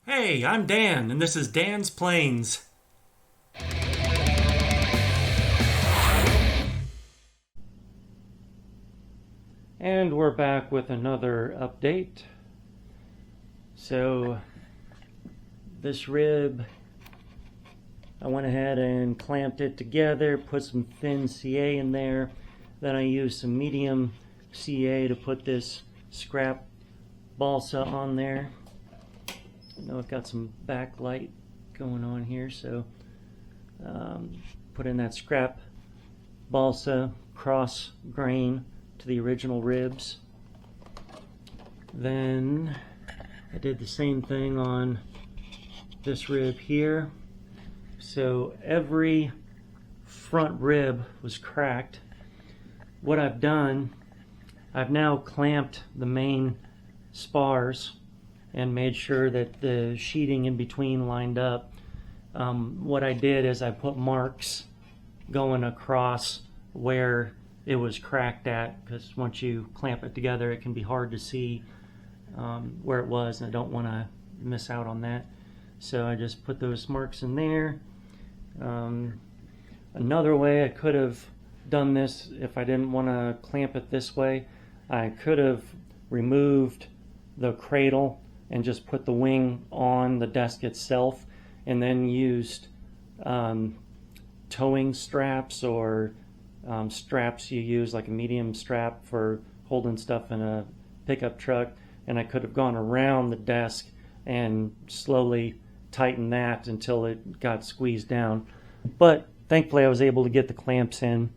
Hey, I'm Dan, and this is Dan's Planes. And we're back with another update. So, this rib, I went ahead and clamped it together, put some thin CA in there. Then I used some medium CA to put this scrap balsa on there. I know I've got some backlight going on here, so put in that scrap balsa cross grain to the original ribs. Then I did the same thing on this rib here. So every front rib was cracked. What I've done, I've now clamped the main spars and made sure that the sheeting in between lined up. What I did is I put marks going across where it was cracked at, because once you clamp it together it can be hard to see where it was, and I don't want to miss out on that. So I just put those marks in there. Another way I could have done this, if I didn't want to clamp it this way, I could have removed the cradle and just put the wing on the desk itself, and then used towing straps or straps you use, like a medium strap for holding stuff in a pickup truck, and I could have gone around the desk and slowly tightened that until it got squeezed down. But thankfully I was able to get the clamps in.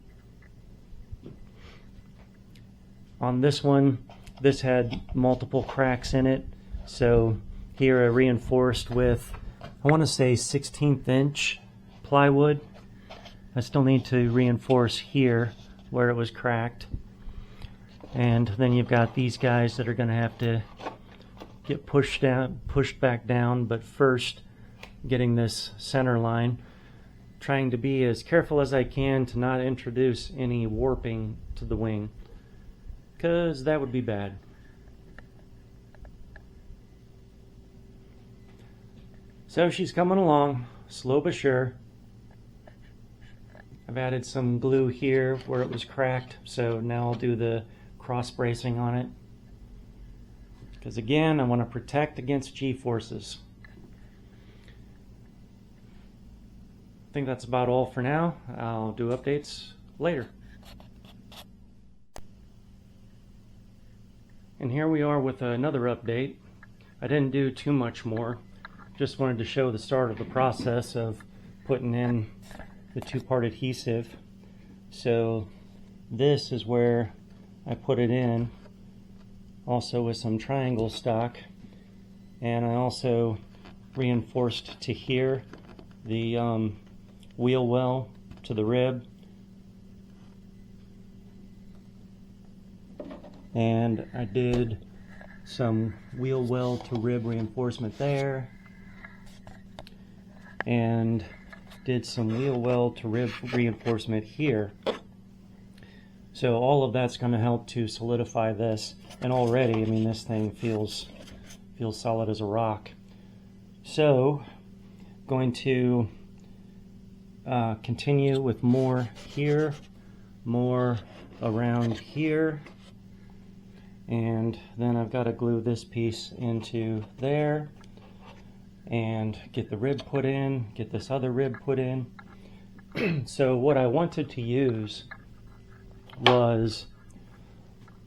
On this one, this had multiple cracks in it, so here I reinforced with, I want to say 16th inch plywood. I still need to reinforce here where it was cracked. And then you've got these guys that are going to have to get pushed back down, but first getting this center line, trying to be as careful as I can to not introduce any warping to the wing, because that would be bad. So she's coming along, slow but sure. I've added some glue here where it was cracked, so now I'll do the cross bracing on it. Because again, I want to protect against G-forces. I think that's about all for now. I'll do updates later. And here we are with another update. I didn't do too much more. Just wanted to show the start of the process of putting in the two-part adhesive. So this is where I put it in, also with some triangle stock, and I also reinforced to here the wheel well to the rib, and I did some wheel well to rib reinforcement there, and did some wheel well to rib reinforcement here. So all of that's going to help to solidify this, and already, I mean, this thing feels solid as a rock. So going to continue with more here, more around here, and then I've got to glue this piece into there and get the rib put in, get this other rib put in. So what I wanted to use was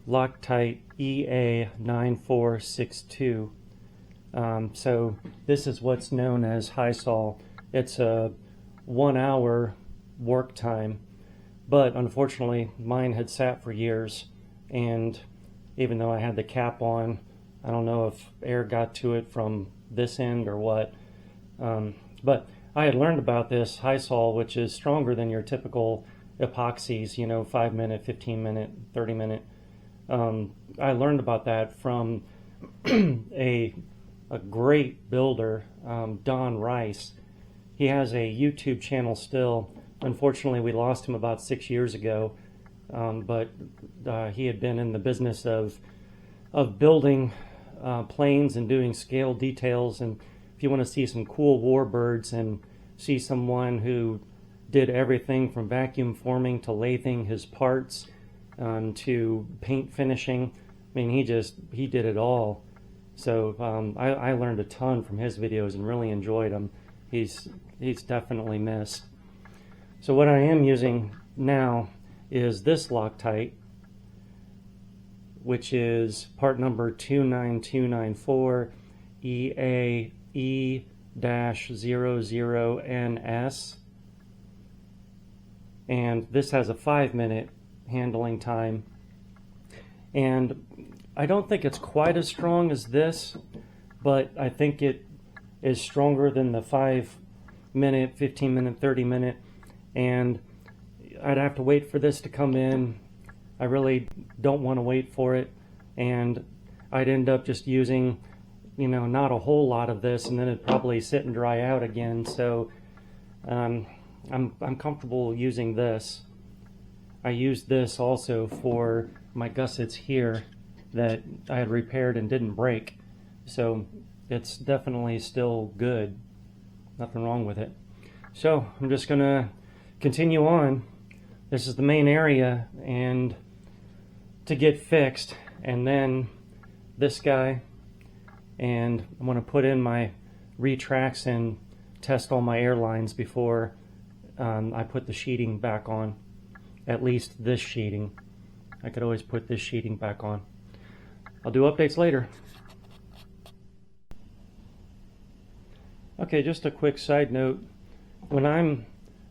Loctite EA9462. So this is what's known as high sol. It's a 1 hour work time, but unfortunately mine had sat for years, and even though I had the cap on, I don't know if air got to it from this end or what, but I had learned about this high sol, which is stronger than your typical epoxies, you know, 5 minute, 15 minute, 30 minute. I learned about that from a great builder, Don Rice. He has a YouTube channel still. Unfortunately, we lost him about 6 years ago, but he had been in the business of building planes and doing scale details, and if you want to see some cool warbirds and see someone who did everything from vacuum forming to lathing his parts to paint finishing. I mean, he did it all. So I learned a ton from his videos and really enjoyed them. He's definitely missed. So what I am using now is this Loctite, which is part number 29294 EAE-00NS. And this has a 5-minute handling time. And I don't think it's quite as strong as this, but I think it is stronger than the 5-minute, 15-minute, 30-minute. And I'd have to wait for this to come in. I really don't want to wait for it. And I'd end up just using, you know, not a whole lot of this, and then it'd probably sit and dry out again. So I'm comfortable using this. I used this also for my gussets here that I had repaired and didn't break. So it's definitely still good. Nothing wrong with it. So I'm just gonna continue on. This is the main area and to get fixed, and then this guy, and I'm gonna put in my retracts and test all my air lines before I put the sheeting back on. At least this sheeting. I could always put this sheeting back on. I'll do updates later. Okay, just a quick side note. When I'm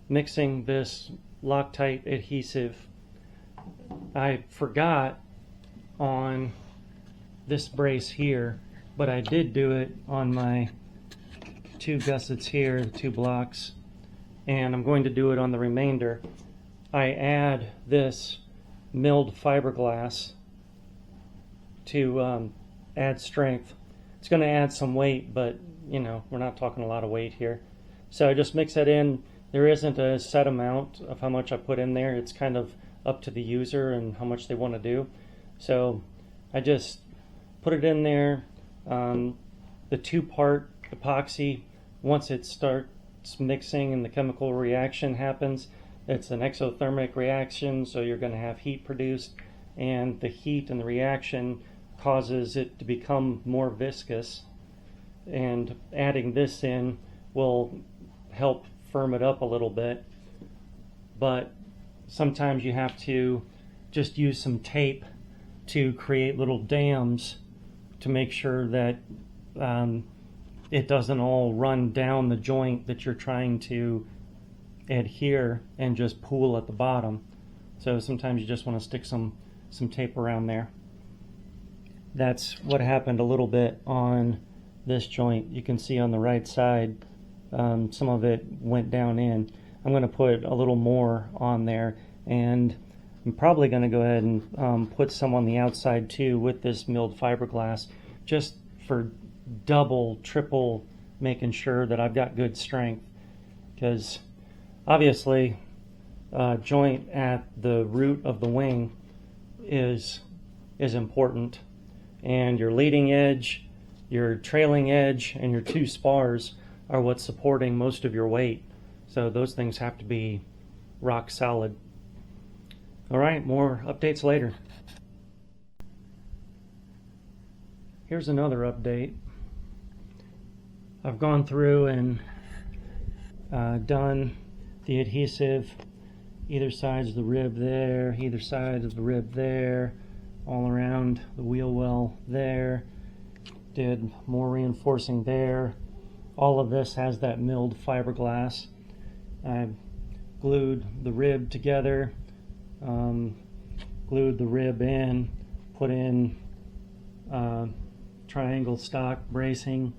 mixing this Loctite adhesive, I forgot on this brace here, but I did do it on my 2 gussets here, the 2 blocks, and I'm going to do it on the remainder. I add this milled fiberglass to add strength. It's going to add some weight, but you know, we're not talking a lot of weight here. So I just mix it in. There isn't a set amount of how much I put in there. It's kind of up to the user and how much they want to do. So I just put it in there. The 2-part epoxy, once it starts mixing and the chemical reaction happens, it's an exothermic reaction, so you're going to have heat produced, and the heat and the reaction causes it to become more viscous, and adding this in will help firm it up a little bit. But sometimes you have to just use some tape to create little dams to make sure that it doesn't all run down the joint that you're trying to adhere and just pool at the bottom. So sometimes you just want to stick some tape around there. That's what happened a little bit on this joint. You can see on the right side some of it went down in. I'm going to put a little more on there, and I'm probably going to go ahead and put some on the outside too with this milled fiberglass, just for double, triple making sure that I've got good strength, because obviously joint at the root of the wing is important, and your leading edge, your trailing edge, and your 2 spars are what's supporting most of your weight. So those things have to be rock solid. Alright, more updates later. Here's another update. I've gone through and done the adhesive either sides of the rib there, either side of the rib there, all around the wheel well there. Did more reinforcing there. All of this has that milled fiberglass. I've glued the rib together, glued the rib in, put in triangle stock bracing,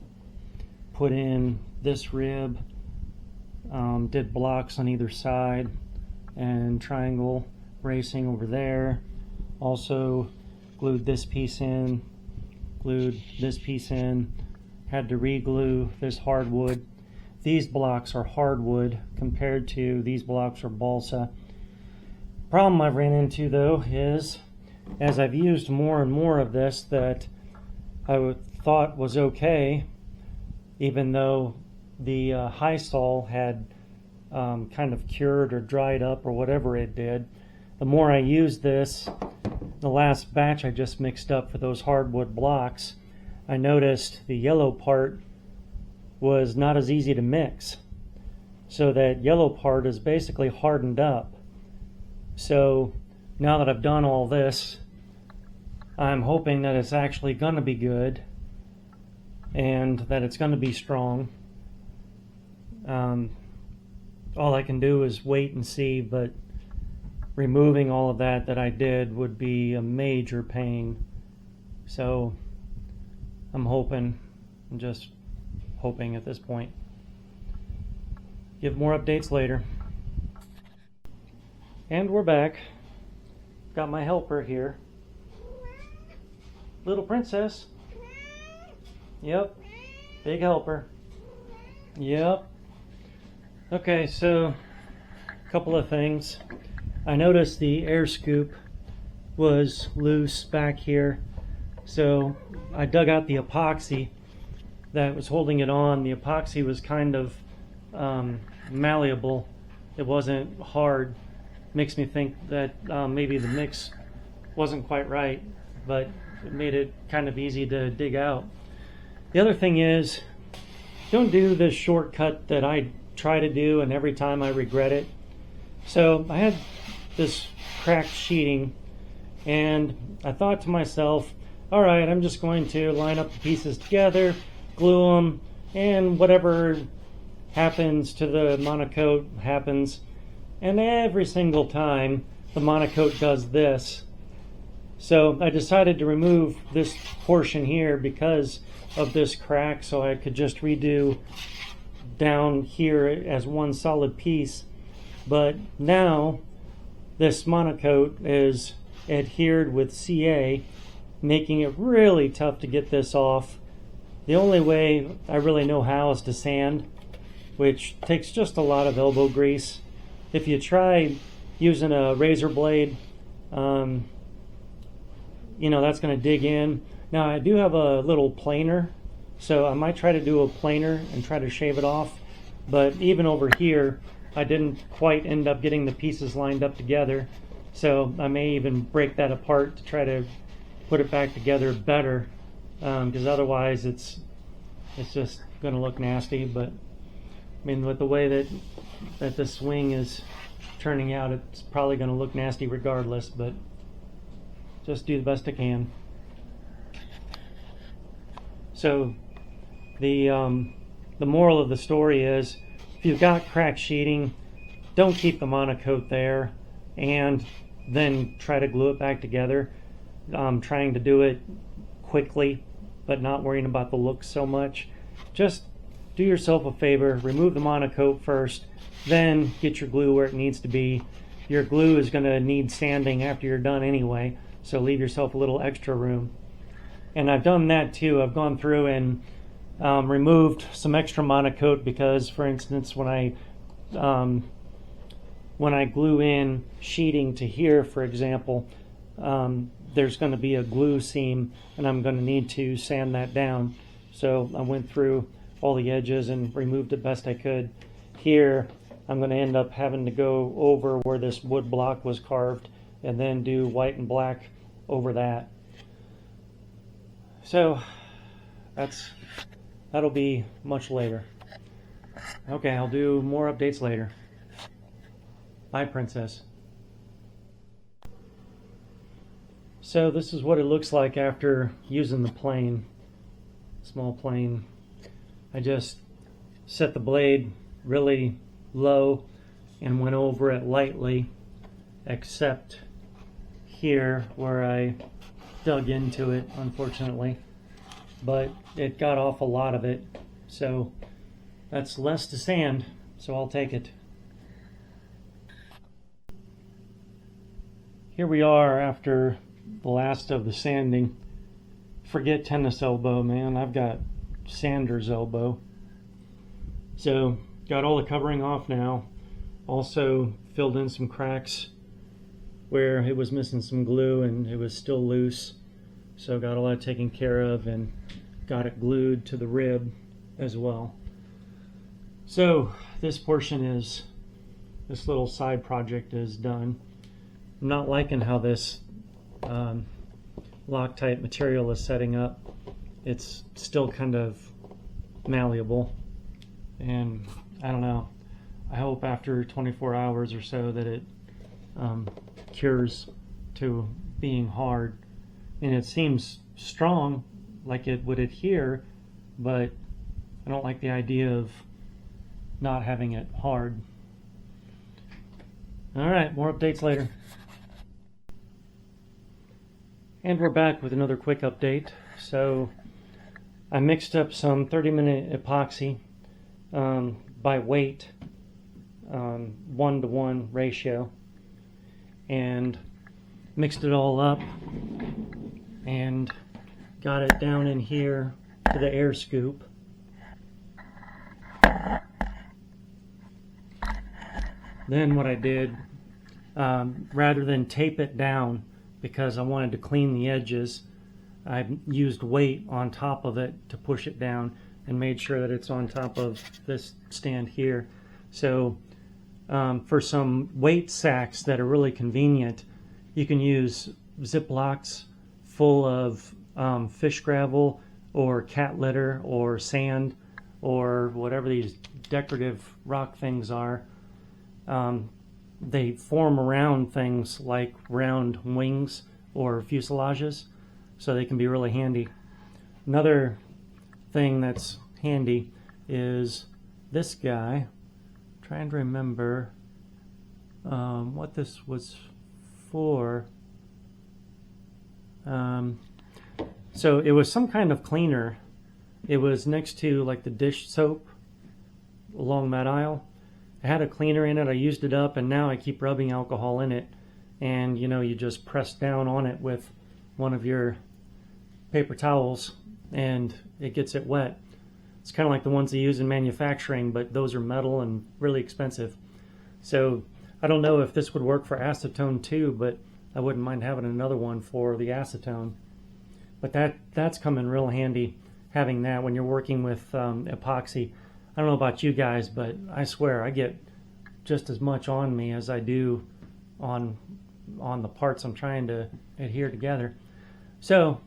put in this rib, did blocks on either side, and triangle bracing over there. Also glued this piece in, glued this piece in, had to re-glue this hardwood. These blocks are hardwood compared to these blocks are balsa. Problem I've ran into though is, as I've used more and more of this that I thought was okay, even though the high sol had kind of cured or dried up or whatever it did. The more I used this, the last batch I just mixed up for those hardwood blocks, I noticed the yellow part was not as easy to mix. So that yellow part is basically hardened up. So now that I've done all this, I'm hoping that it's actually going to be good and that it's going to be strong. All I can do is wait and see, but removing all of that I did would be a major pain. So I'm just hoping at this point. Give more updates later. And we're back. Got my helper here. Little princess. Yep. Big helper. Yep. Okay, so a couple of things. I noticed the air scoop was loose back here. So I dug out the epoxy that was holding it on. The epoxy was kind of malleable. It wasn't hard. Makes me think that maybe the mix wasn't quite right, but it made it kind of easy to dig out. The other thing is, don't do this shortcut that I try to do, and every time I regret it. So I had this cracked sheeting, and I thought to myself, all right, I'm just going to line up the pieces together, glue them, and whatever happens to the monocoat happens. And every single time the monocoat does this. So I decided to remove this portion here because of this crack, so I could just redo down here as one solid piece. But now this monocoat is adhered with CA, making it really tough to get this off. The only way I really know how is to sand, which takes just a lot of elbow grease. If you try using a razor blade, that's going to dig in. Now I do have a little planer, so I might try to do a planer and try to shave it off. But even over here, I didn't quite end up getting the pieces lined up together. So I may even break that apart to try to put it back together better, because otherwise it's just going to look nasty. But I mean, with the way that the swing is turning out, it's probably going to look nasty regardless, but just do the best I can. So the moral of the story is, if you've got cracked sheeting, don't keep the monocoat there and then try to glue it back together. Trying to do it quickly but not worrying about the look so much. Just do yourself a favor, remove the monocoat first, then get your glue where it needs to be. Your glue is going to need sanding after you're done anyway, so leave yourself a little extra room. And I've done that too. I've gone through and removed some extra monocoat because, for instance, when I glue in sheeting to here, for example, there's going to be a glue seam and I'm going to need to sand that down. So I went through all the edges and removed it best I could. Here I'm going to end up having to go over where this wood block was carved and then do white and black over that. So that'll be much later. Okay, I'll do more updates later. Bye, Princess. So this is what it looks like after using the plane, small plane. I just set the blade really low and went over it lightly, except here where I dug into it, unfortunately. But it got off a lot of it, so that's less to sand, so I'll take it. Here we are after the last of the sanding. Forget tennis elbow, man. I've got sander's elbow. So got all the covering off now. Also filled in some cracks where it was missing some glue and it was still loose. So got all that taken care of and got it glued to the rib. as well. So this little side project is done. I'm not liking how this Loctite material is setting up. It's still kind of malleable, and I don't know, I hope after 24 hours or so that it cures to being hard. And it seems strong, like it would adhere, but I don't like the idea of not having it hard. Alright, more updates later. And we're back with another quick update. So I mixed up some 30-minute epoxy by weight, 1-to-1 ratio, and mixed it all up and got it down in here to the air scoop. Then what I did, rather than tape it down because I wanted to clean the edges, I used weight on top of it to push it down and made sure that it's on top of this stand here. So for some weight sacks that are really convenient, you can use Ziplocs full of fish gravel or cat litter or sand or whatever these decorative rock things are. They form around things like round wings or fuselages, so they can be really handy. Another thing that's handy is this guy. I'm trying to remember what this was for. So it was some kind of cleaner. It was next to like the dish soap along that aisle. It had a cleaner in it. I used it up, and now I keep rubbing alcohol in it, and you know, you just press down on it with one of your paper towels and it gets it wet. It's kind of like the ones they use in manufacturing, but those are metal and really expensive. So I don't know if this would work for acetone too, but I wouldn't mind having another one for the acetone. But that's come in real handy, having that when you're working with epoxy. I don't know about you guys, but I swear I get just as much on me as I do on the parts I'm trying to adhere together. So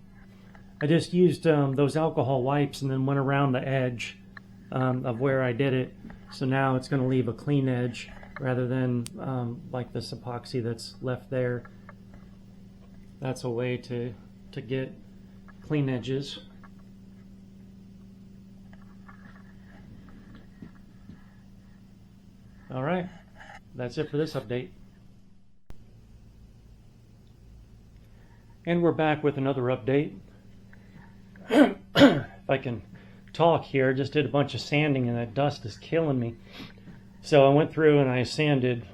I just used those alcohol wipes and then went around the edge of where I did it. So now it's going to leave a clean edge rather than like this epoxy that's left there. That's a way to get clean edges. All right, that's it for this update. And we're back with another update. If I can talk here, just did a bunch of sanding and that dust is killing me. So I went through and I sanded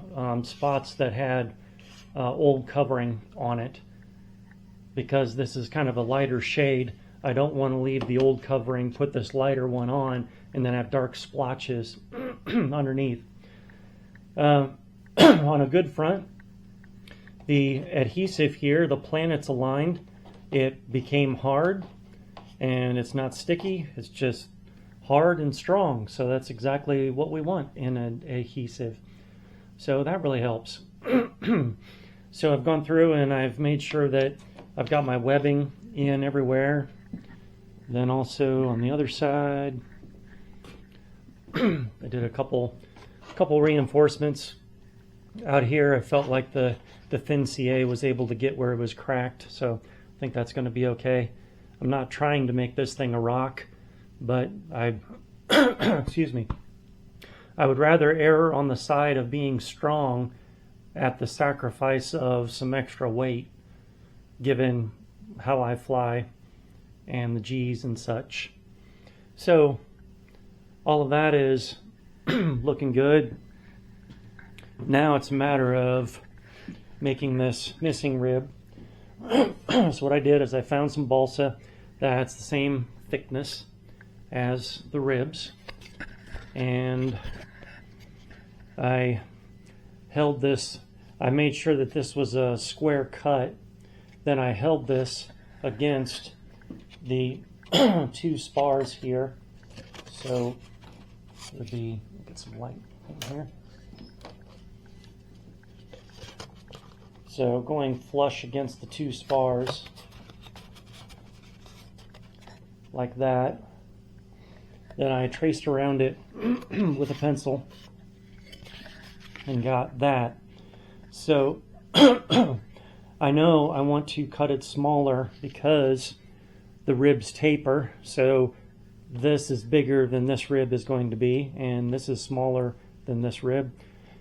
spots that had old covering on it. Because this is kind of a lighter shade, I don't want to leave the old covering, put this lighter one on, and then have dark splotches underneath. On a good front, the adhesive here, the planets aligned, it became hard, and it's not sticky, it's just hard and strong. So that's exactly what we want in an adhesive. So that really helps. So I've gone through and I've made sure that I've got my webbing in everywhere. Then also on the other side, I did a couple reinforcements. Out here I felt like the thin CA was able to get where it was cracked, so I think that's going to be okay. I'm not trying to make this thing a rock, but I excuse me, I would rather err on the side of being strong at the sacrifice of some extra weight, given how I fly and the G's and such. So all of that is looking good. Now it's a matter of making this missing rib. So what I did is I found some balsa that's the same thickness as the ribs, and I held this. I made sure that this was a square cut. Then I held this against the two spars here. So it would be, get some light in here. So going flush against the two spars, like that. Then I traced around it with a pencil and got that. So I know I want to cut it smaller because the ribs taper. So this is bigger than this rib is going to be, and this is smaller than this rib.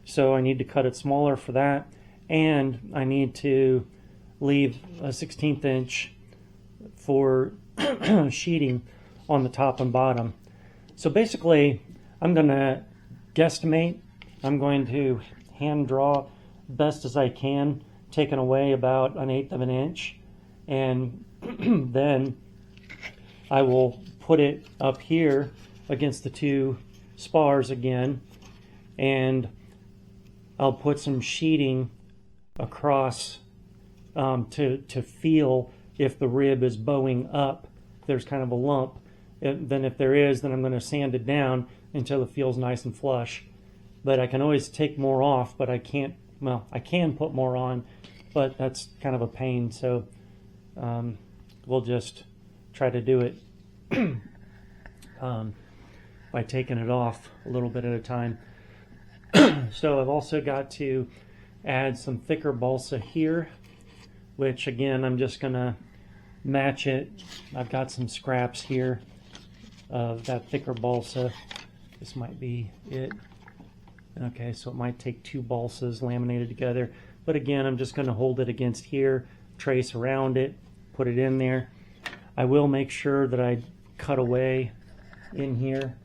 So I need to cut it smaller for that, and I need to leave a 1/16 inch for sheeting on the top and bottom. So basically, I'm going to guesstimate. I'm going to hand draw best as I can, taking away about 1/8 of an inch, and then I will put it up here against the two spars again, and I'll put some sheeting across to feel if the rib is bowing up. If there's kind of a lump, then if there is, then I'm going to sand it down until it feels nice and flush. But I can always take more off, but I can't, well, I can put more on, but that's kind of a pain. So we'll just try to do it by taking it off a little bit at a time. So I've also got to add some thicker balsa here, which again, I'm just going to match it. I've got some scraps here of that thicker balsa. This might be it. Okay, so it might take two balsas laminated together. But again, I'm just going to hold it against here, trace around it, put it in there. I will make sure that I cut away in here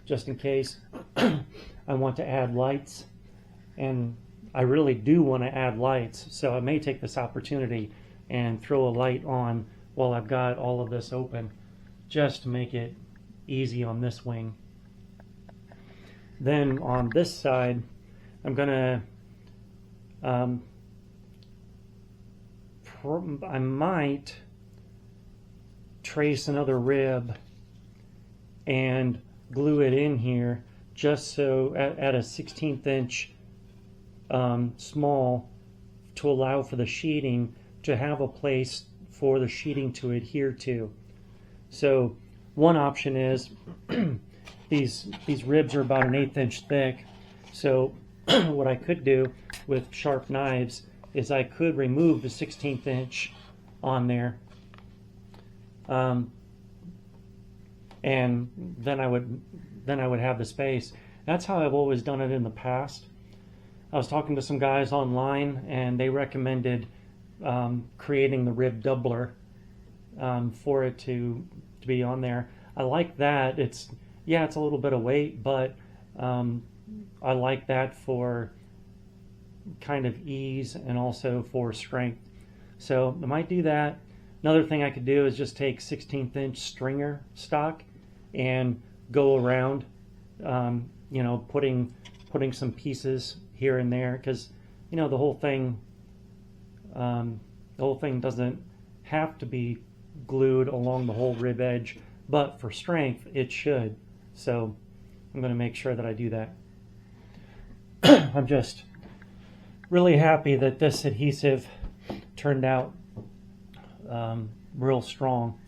just in case I want to add lights. And I really do want to add lights, so I may take this opportunity and throw a light on while I've got all of this open, just to make it easy on this wing. Then on this side, I'm gonna I might trace another rib and glue it in here, just so at a 1/16 inch small, to allow for the sheeting to have a place for the sheeting to adhere to. So one option is these ribs are about 1/8 inch thick. So what I could do with sharp knives is I could remove the 1/16 inch on there, and then I would have the space. That's how I've always done it in the past. I was talking to some guys online, and they recommended creating the rib doubler for it to be on there. I like that. It's a little bit of weight, but I like that for kind of ease and also for strength. So I might do that. Another thing I could do is just take 1/16 inch stringer stock and go around, putting some pieces here and there, because the whole thing doesn't have to be glued along the whole rib edge, but for strength it should. So I'm going to make sure that I do that. I'm just really happy that this adhesive turned out real strong.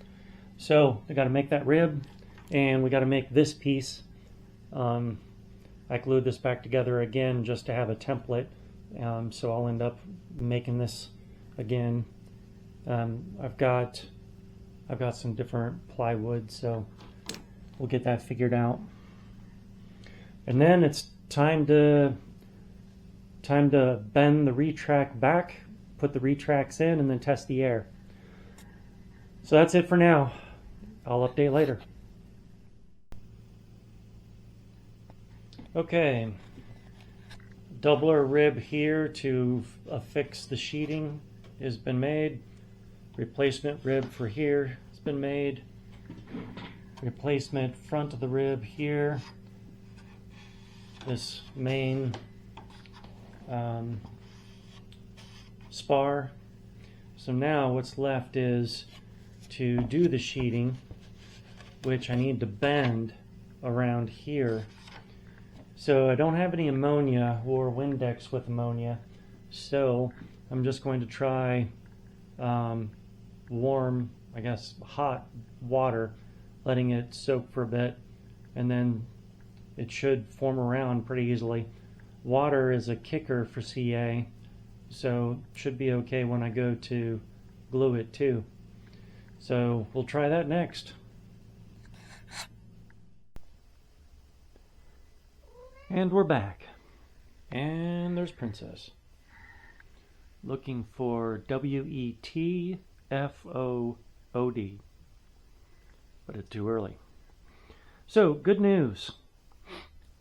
So I got to make that rib, and we got to make this piece. I glued this back together again just to have a template, so I'll end up making this again. I've got some different plywood, so we'll get that figured out. And then it's time to bend the retract back, put the retracts in, and then test the air. So that's it for now. I'll update later. Okay, doubler rib here to affix the sheeting has been made. Replacement rib for here has been made. Replacement front of the rib here. This main spar. So now what's left is to do the sheeting, which I need to bend around here. So I don't have any ammonia or Windex with ammonia, so I'm just going to try warm, I guess hot water, letting it soak for a bit, and then it should form around pretty easily. Water is a kicker for CA, so it should be okay when I go to glue it too. So we'll try that next. And we're back. And there's Princess. Looking for WETFOOD. But it's too early. So, good news.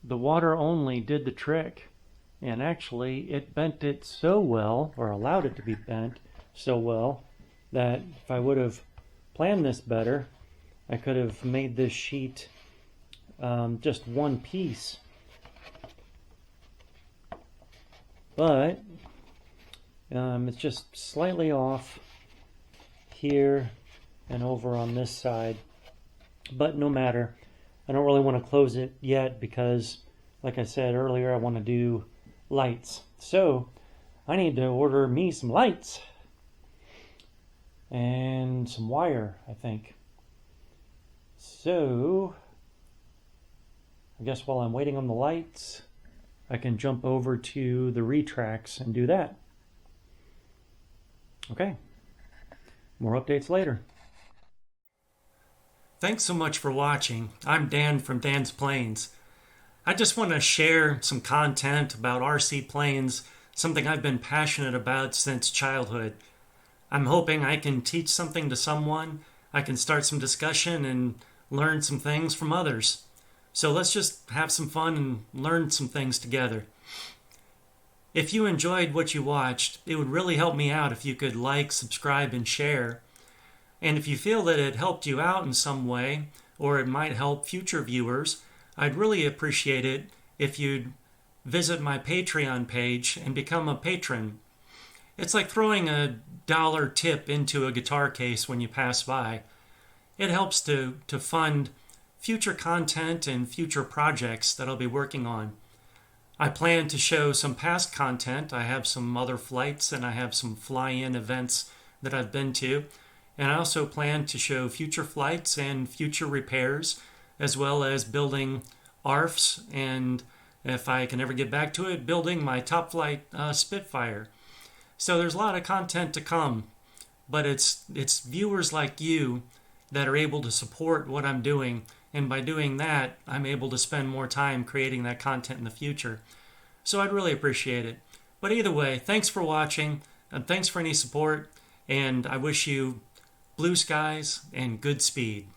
The water only did the trick. And actually, it bent it so well, or allowed it to be bent so well, that if I would have planned this better, I could have made this sheet just one piece. But it's just slightly off here and over on this side. But no matter. I don't really want to close it yet because, like I said earlier, I want to do lights. So I need to order me some lights and some wire, I think. So I guess while I'm waiting on the lights, I can jump over to the retracts and do that. Okay, more updates later. Thanks so much for watching. I'm Dan from Dan's Planes. I just want to share some content about RC planes, something I've been passionate about since childhood. I'm hoping I can teach something to someone, I can start some discussion and learn some things from others. So let's just have some fun and learn some things together. If you enjoyed what you watched, it would really help me out if you could like, subscribe, and share. And if you feel that it helped you out in some way, or it might help future viewers, I'd really appreciate it if you'd visit my Patreon page and become a patron. It's like throwing a $1 tip into a guitar case when you pass by. It helps to fund future content and future projects that I'll be working on. I plan to show some past content. I have some other flights and I have some fly-in events that I've been to. And I also plan to show future flights and future repairs, as well as building ARFs, and if I can ever get back to it, building my top flight Spitfire. So there's a lot of content to come, but it's viewers like you that are able to support what I'm doing. And by doing that, I'm able to spend more time creating that content in the future. So I'd really appreciate it. But either way, thanks for watching, and thanks for any support, and I wish you blue skies and good speed.